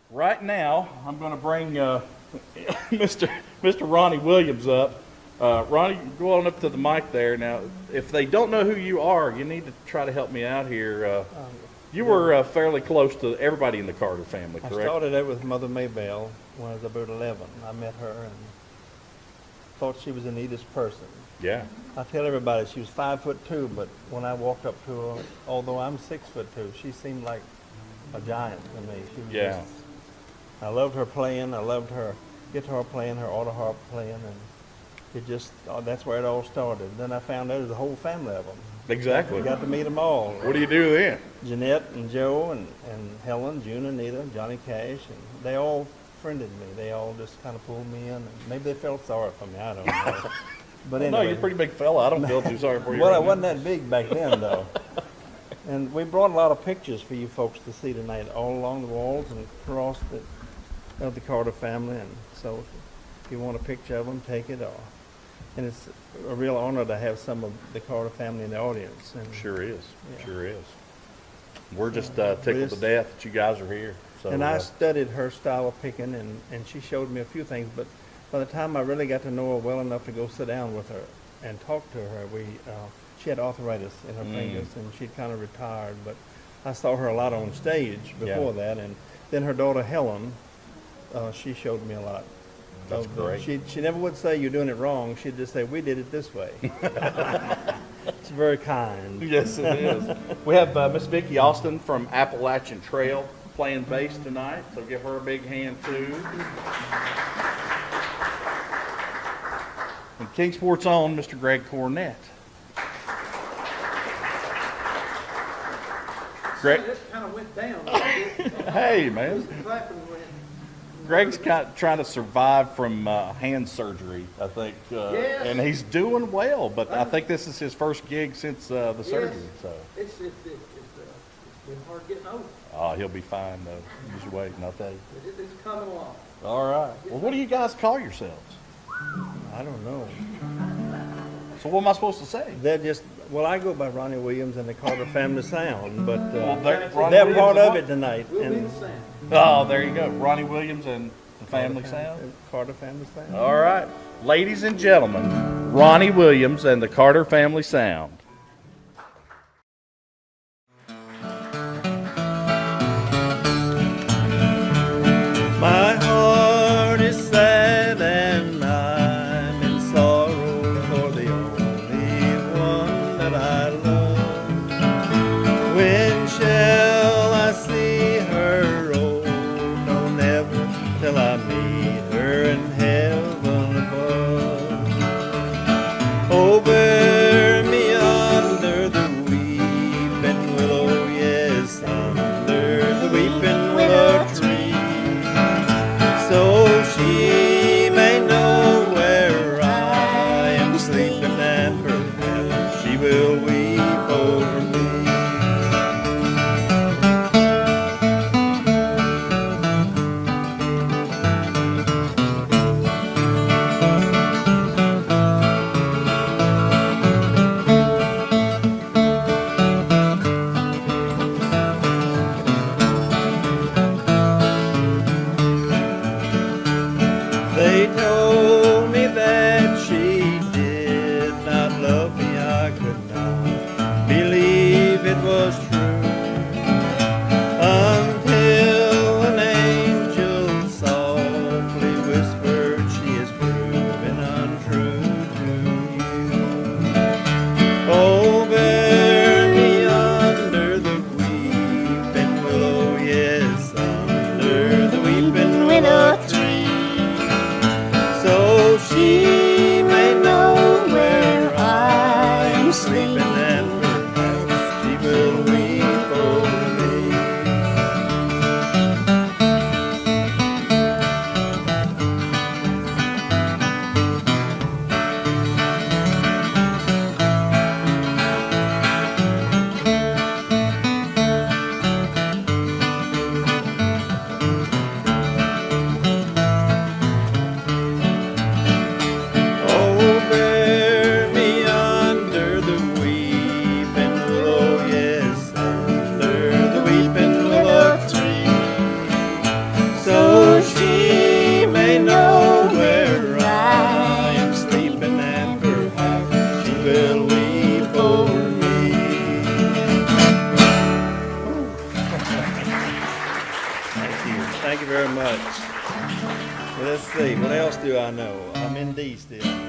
right now, I'm going to bring Mr. Ronnie Williams up. Ronnie, go on up to the mic there. Now, if they don't know who you are, you need to try to help me out here. You were fairly close to everybody in the Carter family, correct? I started out with Mother Maybelle when I was about 11. I met her and thought she was the neatest person. Yeah. I tell everybody she was 5'2", but when I walked up to her, although I'm 6'2", she seemed like a giant to me. She was Yeah. I loved her playing. I loved her guitar playing, her auto harp playing, and it just that's where it all started. Then I found out there was a whole family of them. Exactly. I got to meet them all. What do you do then? Jeanette and Joe and Helen, June, Anita, Johnny Cash, and they all friended me. They all just kind of pulled me in. And maybe they felt sorry for me. I don't know. But anyway. No, you're a pretty big fella. I don't feel too sorry for you. Well, right I wasn't that big back then, though. And we brought a lot of pictures for you folks to see tonight, all along the walls and across of the Carter family. And so if you want a picture of them, take it. And it's a real honor to have some of the Carter family in the audience. And Sure is. Yeah. Sure is. We're just tickled to death that you guys are here. So, and I studied her style of picking, and she showed me a few things. But by the time I really got to know her well enough to go sit down with her and talk to her, she had arthritis in her fingers, and she'd kind of retired. But I saw her a lot on stage before that, and then her daughter Helen, she showed me a lot. That's great. She never would say you're doing it wrong. She'd just say we did it this way. It's very kind. Yes, it is. We have Miss Vickey Austen from Appalachian Trail playing bass tonight, so give her a big hand too. And Kingsport's own Mr. Greg Cornett. Greg, This kind of went down. hey man, Greg's trying to survive from hand surgery, I think, Yes. and he's doing well. But I think this is his first gig since the surgery. So It's been hard getting over. he'll be fine though. Just waiting, I'll tell you. It's coming along. All right. Well, what do you guys call yourselves? I don't know. So what am I supposed to say? They're just, well, I go by Ronnie Williams and the Carter Family Sound, but Ronnie they're Williams part and of what? it tonight. We'll be And the same. Oh, there you go. Ronnie Williams and the Family Sound. Carter Family Sound. All right. Ladies and gentlemen, Ronnie Williams and the Carter Family Sound. My heart is sad and I'm in sorrow for the only one that I love. When shall I see her? Oh, no, never till I meet her in heaven above. Over me under the weeping willow, yes, under the weeping willow tree. So she may know where I am sleeping, and perhaps she will weep over me. They told me that she did not love me. I could not believe it Thank you very much. Let's see, what else do I know? I'm in D still.